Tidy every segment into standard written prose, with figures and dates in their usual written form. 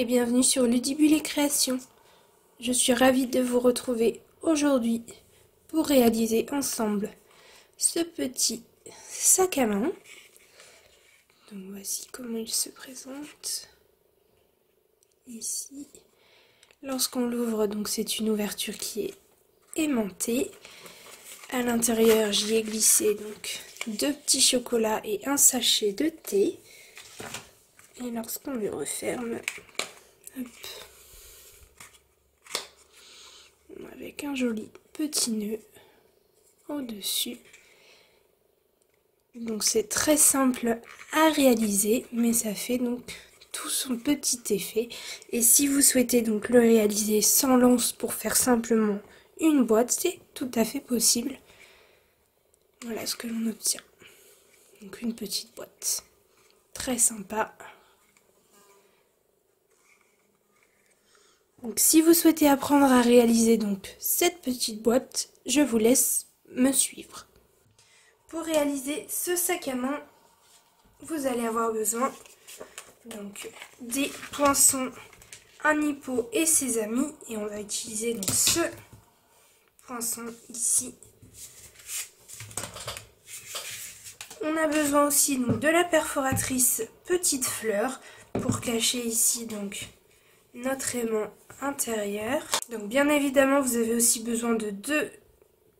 bienvenue sur Ludibule Créations. Je suis ravie de vous retrouver aujourd'hui pour réaliser ensemble ce petit sac à main. Donc voici comment il se présente. Ici, lorsqu'on l'ouvre, donc c'est une ouverture qui est aimantée. À l'intérieur, j'y ai glissé donc 2 petits chocolats et un sachet de thé. Et lorsqu'on le referme, hop, avec un joli petit nœud au-dessus. Donc c'est très simple à réaliser, mais ça fait donc tout son petit effet. Et si vous souhaitez donc le réaliser sans lance pour faire simplement une boîte, c'est tout à fait possible. Voilà ce que l'on obtient. Donc une petite boîte. Très sympa. Donc si vous souhaitez apprendre à réaliser donc cette petite boîte, je vous laisse me suivre. Pour réaliser ce sac à main, vous allez avoir besoin donc des poinçons, un hippo et ses amis, et on va utiliser donc ce poinçon ici. On a besoin aussi donc de la perforatrice petite fleur pour cacher ici donc notre aimant intérieur. Donc bien évidemment vous avez aussi besoin de 2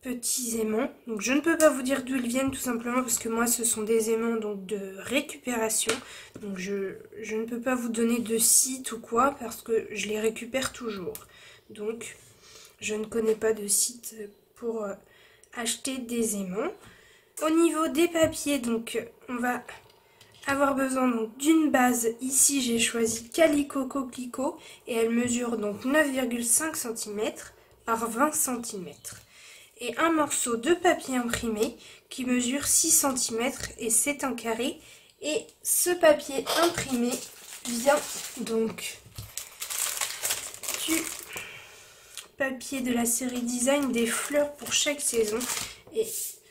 petits aimants. Donc je ne peux pas vous dire d'où ils viennent tout simplement parce que moi ce sont des aimants donc de récupération. Donc je ne peux pas vous donner de site ou quoi parce que je les récupère toujours. Donc je ne connais pas de site pour acheter des aimants. Au niveau des papiers, donc on va avoir besoin donc d'une base. Ici j'ai choisi Calico Coquelicot et elle mesure donc 9,5 cm par 20 cm. Et un morceau de papier imprimé qui mesure 6 cm et c'est un carré. Et ce papier imprimé vient donc du papier de la série Design des fleurs pour chaque saison. Et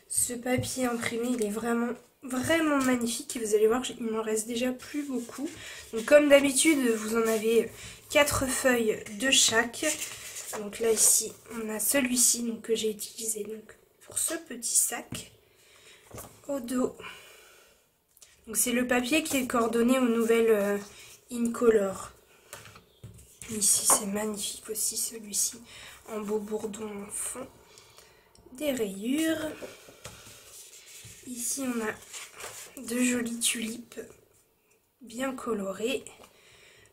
ce papier imprimé, il est vraiment magnifique et vous allez voir, il m'en reste déjà plus beaucoup. Donc comme d'habitude, vous en avez 4 feuilles de chaque. Donc là ici, on a celui-ci donc que j'ai utilisé donc pour ce petit sac. Au dos, donc c'est le papier qui est coordonné aux nouvelles Incolor. Ici c'est magnifique aussi celui-ci en beau bourdon en fond. Des rayures. Ici on a de jolies tulipes bien colorées.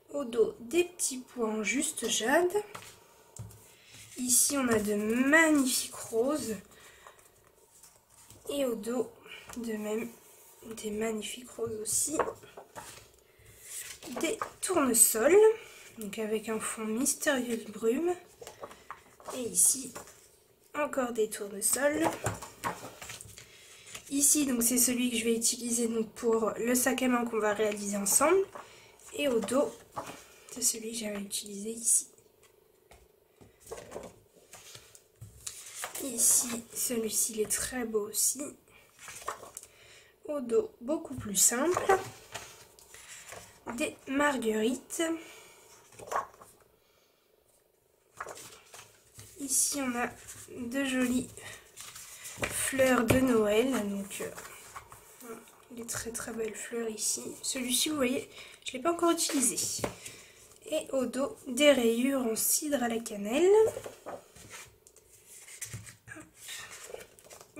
Au dos des petits pois en juste jade. Ici on a de magnifiques roses. Et au dos de même des magnifiques roses aussi. Des tournesols, donc avec un fond mystérieuse brume. Et ici encore des tournesols. Ici, donc c'est celui que je vais utiliser donc pour le sac à main qu'on va réaliser ensemble. Et au dos, c'est celui que j'avais utilisé ici. Ici, celui-ci, il est très beau aussi. Au dos, beaucoup plus simple. Des marguerites. Ici, on a de jolies fleurs de Noël, donc des très belles fleurs ici. Celui-ci, vous voyez, je ne l'ai pas encore utilisé. Et au dos, des rayures en cidre à la cannelle.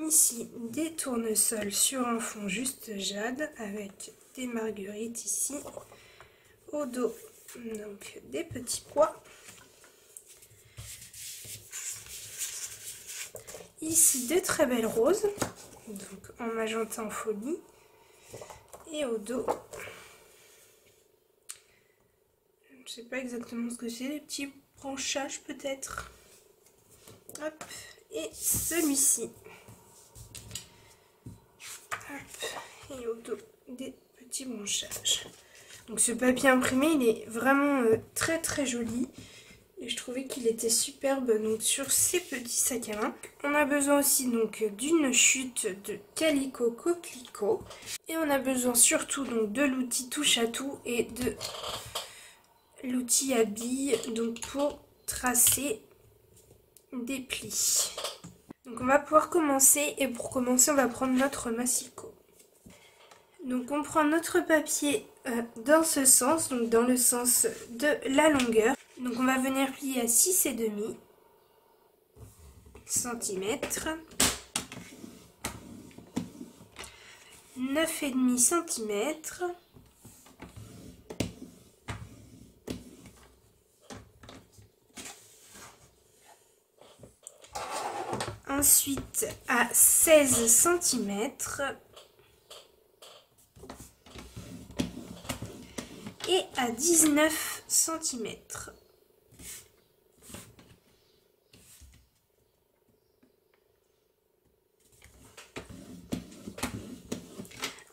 Ici, des tournesols sur un fond juste jade avec des marguerites ici. Au dos, donc des petits pois. Ici, de très belles roses, donc en magenta en folie. Et au dos, je ne sais pas exactement ce que c'est, des petits branchages peut-être. Hop, et celui-ci. Hop, et au dos, des petits branchages. Donc ce papier imprimé, il est vraiment très joli. Et je trouvais qu'il était superbe donc sur ces petits sacs à main. On a besoin aussi donc d'une chute de Calico Coquelicot. Et on a besoin surtout donc de l'outil touche à tout et de l'outil à billes donc pour tracer des plis. Donc on va pouvoir commencer, et pour commencer on va prendre notre massicot. Donc on prend notre papier dans ce sens, donc dans le sens de la longueur. Donc on va venir plier à 6,5 cm, 9,5 cm, ensuite à 16 cm et à 19 cm.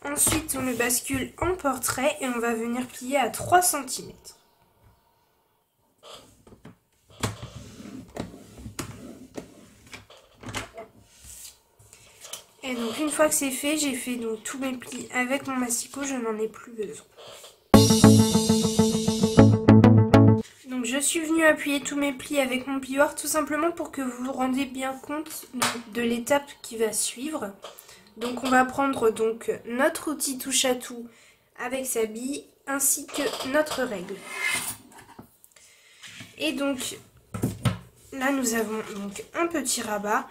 Ensuite, on le bascule en portrait et on va venir plier à 3 cm. Et donc une fois que c'est fait, j'ai fait donc tous mes plis avec mon massicot, je n'en ai plus besoin. Donc je suis venue appuyer tous mes plis avec mon plioir tout simplement pour que vous vous rendiez bien compte de l'étape qui va suivre. Donc on va prendre donc notre outil touche à tout avec sa bille ainsi que notre règle. Et donc là nous avons donc un petit rabat,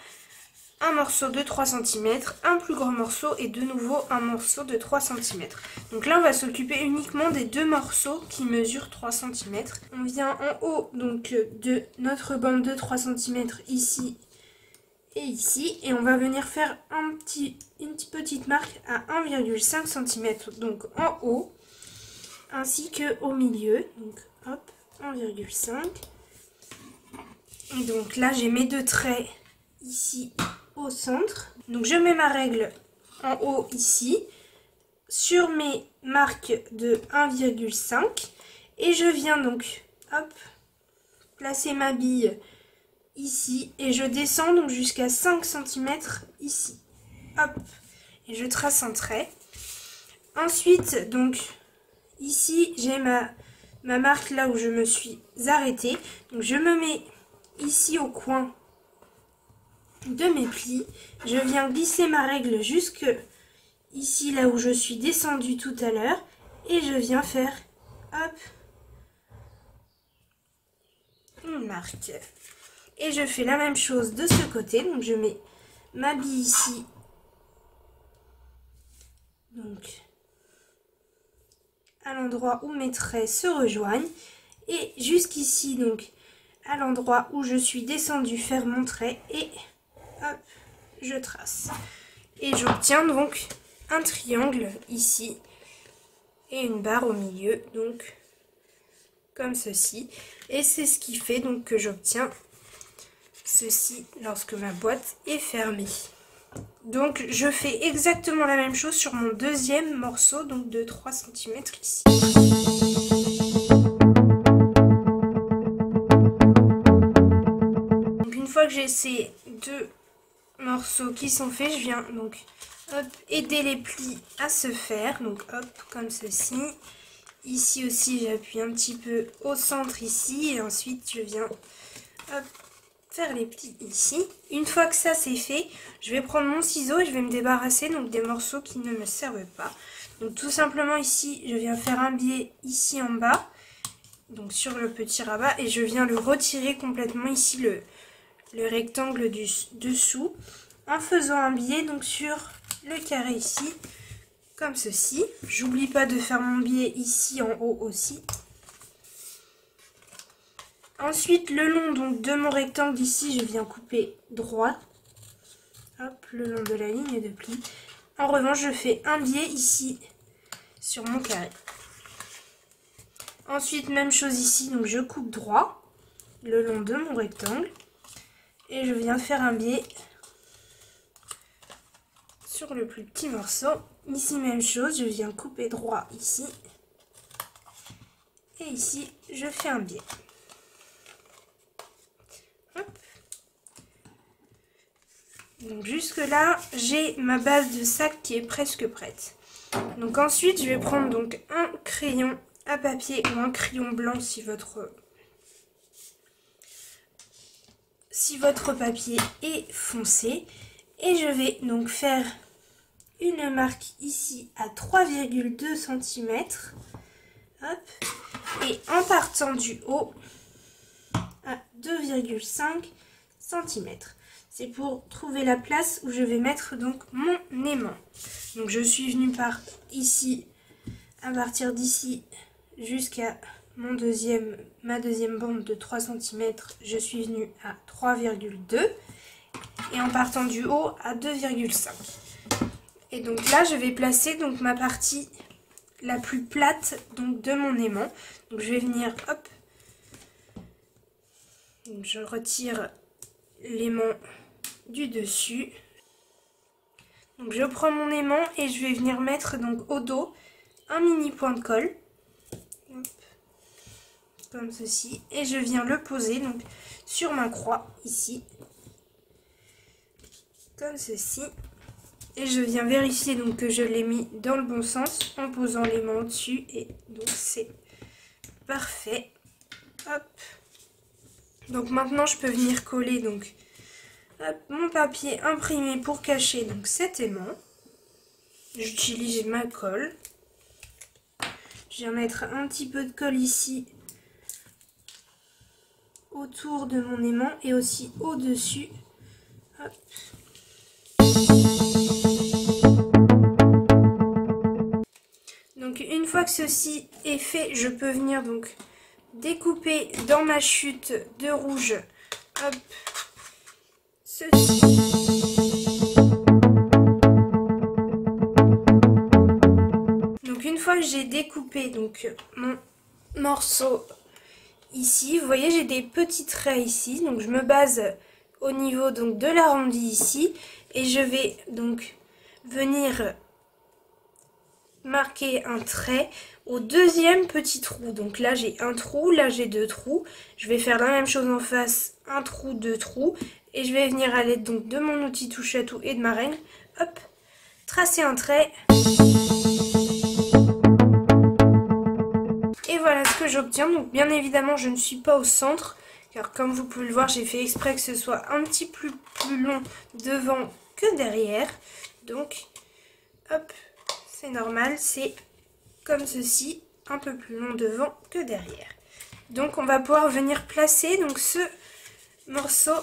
un morceau de 3 cm, un plus grand morceau et de nouveau un morceau de 3 cm. Donc là on va s'occuper uniquement des deux morceaux qui mesurent 3 cm. On vient en haut donc de notre bande de 3 cm ici et ici, et on va venir faire une petite marque à 1,5 cm donc en haut ainsi que au milieu, donc hop 1,5. et donc là j'ai mes deux traits ici au centre, donc je mets ma règle en haut ici sur mes marques de 1,5 et je viens donc hop placer ma bille ici et je descends donc jusqu'à 5 cm ici, hop, et je trace un trait. Ensuite donc ici j'ai ma marque là où je me suis arrêtée, donc je me mets ici au coin de mes plis, je viens glisser ma règle jusque ici là où je suis descendue tout à l'heure et je viens faire hop une marque. Et je fais la même chose de ce côté, donc je mets ma bille ici, donc à l'endroit où mes traits se rejoignent, et jusqu'ici donc à l'endroit où je suis descendue faire mon trait, et hop, je trace. Et j'obtiens donc un triangle ici, et une barre au milieu, donc comme ceci. Et c'est ce qui fait donc que j'obtiens ceci lorsque ma boîte est fermée. Donc je fais exactement la même chose sur mon deuxième morceau donc de 3 cm ici. Donc une fois que j'ai ces deux morceaux qui sont faits, je viens donc hop, aider les plis à se faire, donc hop comme ceci. Ici aussi j'appuie un petit peu au centre ici et ensuite je viens hop faire les plis ici. Une fois que ça c'est fait, je vais prendre mon ciseau et je vais me débarrasser donc des morceaux qui ne me servent pas. Donc tout simplement ici, je viens faire un biais ici en bas, donc sur le petit rabat, et je viens le retirer complètement ici le rectangle du dessous, en faisant un biais donc sur le carré ici, comme ceci. J'oublie pas de faire mon biais ici en haut aussi. Ensuite, le long donc, de mon rectangle ici, je viens couper droit, hop, le long de la ligne de pli. En revanche, je fais un biais ici sur mon carré. Ensuite, même chose ici, donc je coupe droit le long de mon rectangle et je viens faire un biais sur le plus petit morceau. Ici, même chose, je viens couper droit ici et ici, je fais un biais. Donc jusque là, j'ai ma base de sac qui est presque prête. Donc ensuite, je vais prendre donc un crayon un papier ou un crayon blanc si votre papier est foncé. Et je vais donc faire une marque ici à 3,2 cm. Hop. Et en partant du haut à 2,5 cm. C'est pour trouver la place où je vais mettre donc mon aimant. Donc je suis venue par ici, à partir d'ici jusqu'à ma deuxième bande de 3 cm, je suis venue à 3,2 et en partant du haut à 2,5. Et donc là je vais placer donc ma partie la plus plate donc de mon aimant. Donc je vais venir, hop, donc je retire l'aimant du dessus. Donc je prends mon aimant et je vais venir mettre donc au dos un mini point de colle. Hop, comme ceci. Et je viens le poser donc sur ma croix ici. Comme ceci. Et je viens vérifier donc que je l'ai mis dans le bon sens en posant l'aimant au-dessus. Et donc c'est parfait. Hop. Donc maintenant je peux venir coller donc hop, mon papier imprimé pour cacher donc cet aimant. J'utilise ma colle. Je viens mettre un petit peu de colle ici autour de mon aimant et aussi au-dessus. Donc une fois que ceci est fait, je peux venir donc découper dans ma chute de rouge, hop, ceci. Donc une fois que j'ai découpé donc mon morceau ici, vous voyez j'ai des petits traits ici, donc je me base au niveau donc de l'arrondi ici et je vais donc venir marquer un trait au deuxième petit trou. Donc là j'ai un trou, là j'ai deux trous. Je vais faire la même chose en face, un trou, deux trous. Et je vais venir à l'aide donc de mon outil touche à tout et de ma règle, hop, tracer un trait. Et voilà ce que j'obtiens. Donc bien évidemment je ne suis pas au centre, car comme vous pouvez le voir j'ai fait exprès que ce soit un petit peu plus long devant que derrière. Donc hop, c'est normal, c'est comme ceci, un peu plus long devant que derrière. Donc on va pouvoir venir placer donc ce morceau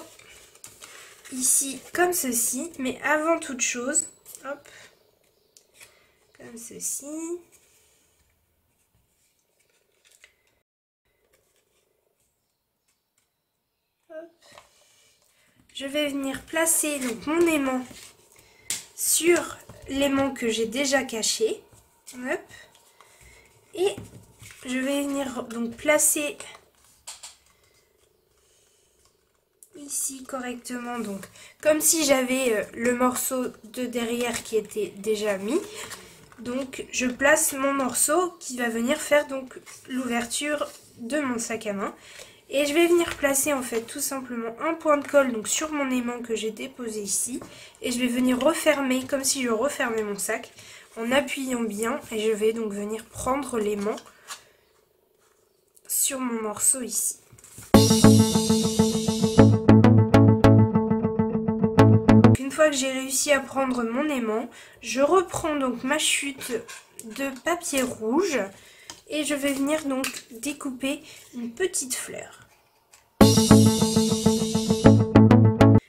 ici comme ceci, mais avant toute chose, hop, comme ceci. Hop. Je vais venir placer donc mon aimant sur l'aimant que j'ai déjà caché. Hop. Et je vais venir donc placer ici correctement, donc comme si j'avais le morceau de derrière qui était déjà mis. Donc je place mon morceau qui va venir faire donc l'ouverture de mon sac à main. Et je vais venir placer en fait tout simplement un point de colle donc sur mon aimant que j'ai déposé ici. Et je vais venir refermer comme si je refermais mon sac en appuyant bien. Et je vais donc venir prendre l'aimant sur mon morceau ici. Une fois que j'ai réussi à prendre mon aimant, je reprends donc ma chute de papier rouge et je vais venir donc découper une petite fleur.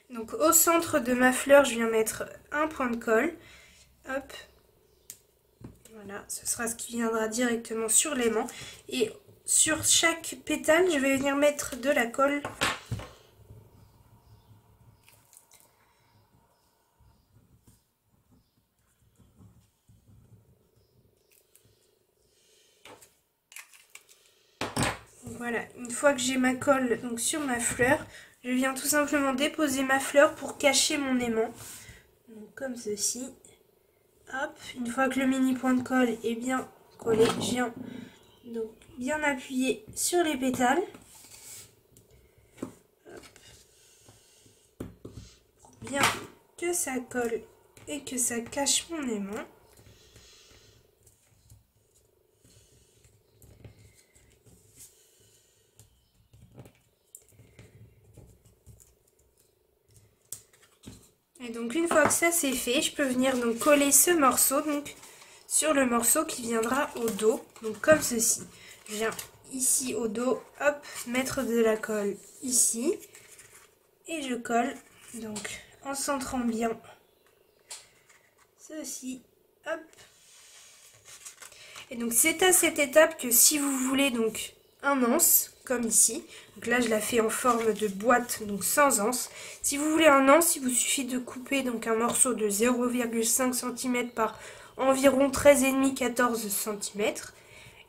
Donc au centre de ma fleur, je viens mettre un point de colle. Hop. Voilà, ce sera ce qui viendra directement sur l'aimant. Et sur chaque pétale, je vais venir mettre de la colle. Voilà, une fois que j'ai ma colle donc sur ma fleur, je viens tout simplement déposer ma fleur pour cacher mon aimant. Donc comme ceci. Hop, une fois que le mini point de colle est bien collé, je viens donc bien appuyer sur les pétales. Hop. Pour bien que ça colle et que ça cache mon aimant. Et donc une fois que ça c'est fait, je peux venir donc coller ce morceau donc sur le morceau qui viendra au dos, donc comme ceci. Je viens ici au dos, hop, mettre de la colle ici et je colle donc en centrant bien ceci, hop. Et donc c'est à cette étape que si vous voulez donc un anse, comme ici, donc là je la fais en forme de boîte, donc sans anse. Si vous voulez un anse, il vous suffit de couper donc un morceau de 0,5 cm par environ 13,5-14 cm.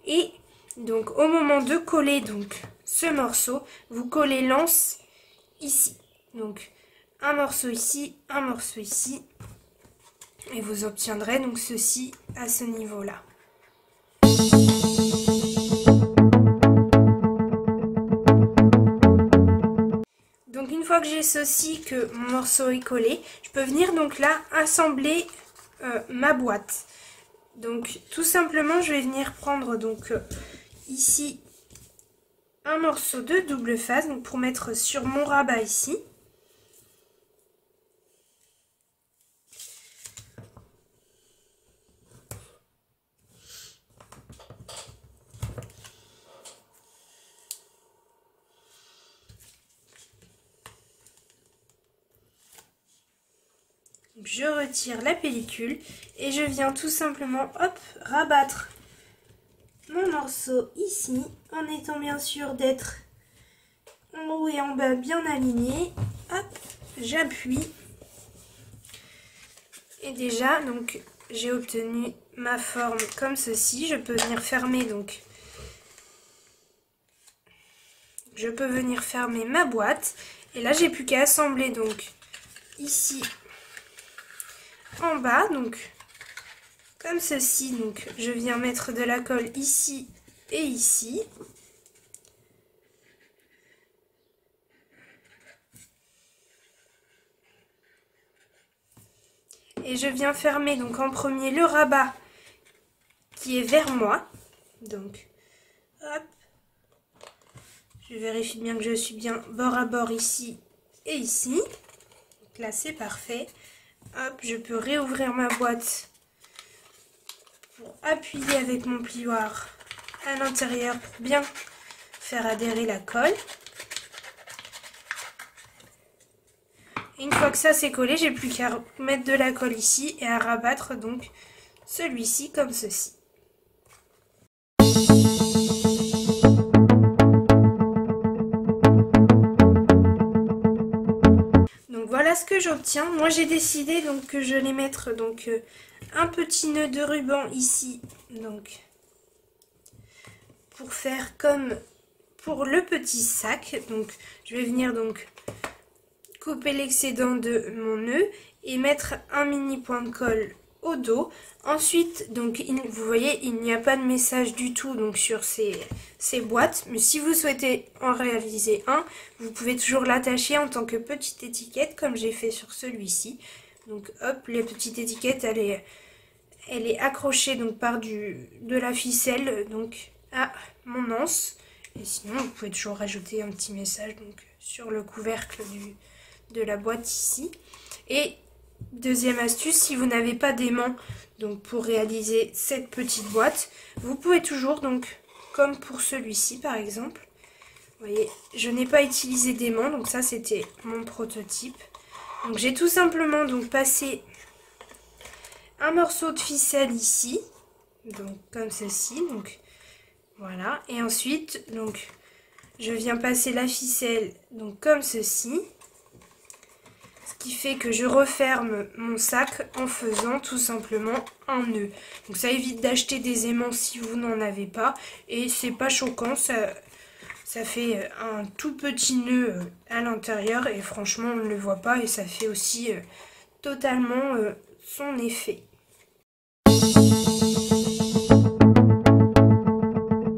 Et donc au moment de coller donc ce morceau, vous collez l'anse ici. Donc un morceau ici, un morceau ici. Et vous obtiendrez donc ceci à ce niveau-là. Donc une fois que j'ai ceci, que mon morceau est collé, je peux venir donc là assembler ma boîte. Donc tout simplement je vais venir prendre donc ici un morceau de double face donc pour mettre sur mon rabat ici. Je retire la pellicule et je viens tout simplement hop, rabattre mon morceau ici en étant bien sûr d'être en haut et en bas bien aligné. Hop, j'appuie et déjà donc j'ai obtenu ma forme comme ceci. Je peux venir fermer donc ma boîte et là j'ai plus qu'à assembler donc ici en bas, donc comme ceci. Donc je viens mettre de la colle ici et ici. Et je viens fermer donc en premier le rabat qui est vers moi. Donc hop, je vérifie bien que je suis bien bord à bord ici et ici. Donc là c'est parfait. Hop, je peux réouvrir ma boîte pour appuyer avec mon plioir à l'intérieur pour bien faire adhérer la colle. Et une fois que ça c'est collé, j'ai plus qu'à mettre de la colle ici et à rabattre donc celui-ci comme ceci. Donc voilà ce que j'obtiens. Moi j'ai décidé donc que je vais mettre donc un petit nœud de ruban ici, donc pour faire comme pour le petit sac. Donc je vais venir donc couper l'excédent de mon nœud et mettre un mini point de colle au dos. Ensuite, donc vous voyez, il n'y a pas de message du tout donc sur ces boîtes, mais si vous souhaitez en réaliser un, vous pouvez toujours l'attacher en tant que petite étiquette comme j'ai fait sur celui-ci. Donc hop, la petite étiquette elle est accrochée donc par de la ficelle donc à mon anse. Et sinon vous pouvez toujours rajouter un petit message donc sur le couvercle de la boîte ici. Et deuxième astuce, si vous n'avez pas d'aimant donc pour réaliser cette petite boîte, vous pouvez toujours donc comme pour celui-ci par exemple. Vous voyez, je n'ai pas utilisé d'aimant, donc ça c'était mon prototype. Donc j'ai tout simplement donc passé un morceau de ficelle ici, donc comme ceci, donc voilà. Et ensuite donc je viens passer la ficelle donc comme ceci. Qui fait que je referme mon sac en faisant tout simplement un nœud. Donc ça évite d'acheter des aimants si vous n'en avez pas. Et c'est pas choquant, ça fait un tout petit nœud à l'intérieur. Et franchement on ne le voit pas et ça fait aussi totalement son effet.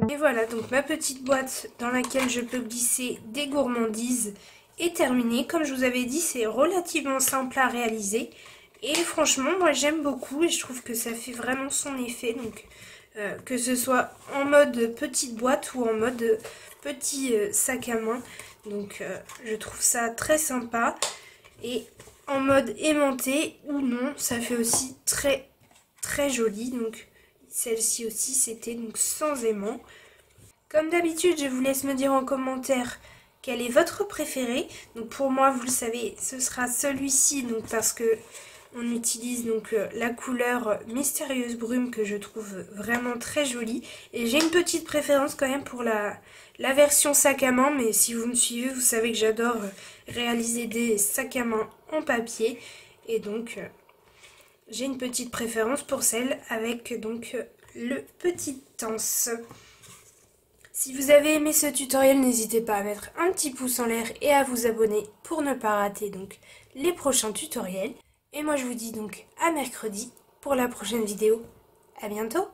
Et voilà donc ma petite boîte dans laquelle je peux glisser des gourmandises est terminé. Comme je vous avais dit, c'est relativement simple à réaliser et franchement moi j'aime beaucoup et je trouve que ça fait vraiment son effet. Donc que ce soit en mode petite boîte ou en mode petit sac à main, donc je trouve ça très sympa. Et en mode aimanté ou non, ça fait aussi très très joli. Donc celle-ci aussi c'était donc sans aimant. Comme d'habitude, je vous laisse me dire en commentaire quel est votre préféré. Donc pour moi, vous le savez, ce sera celui-ci, donc parce que on utilise donc la couleur Mystérieuse Brume que je trouve vraiment très jolie. Et j'ai une petite préférence quand même pour la version sac à main, mais si vous me suivez, vous savez que j'adore réaliser des sacs à main en papier. Et donc j'ai une petite préférence pour celle avec donc le petit anse. Si vous avez aimé ce tutoriel, n'hésitez pas à mettre un petit pouce en l'air et à vous abonner pour ne pas rater donc les prochains tutoriels. Et moi je vous dis donc à mercredi pour la prochaine vidéo. À bientôt!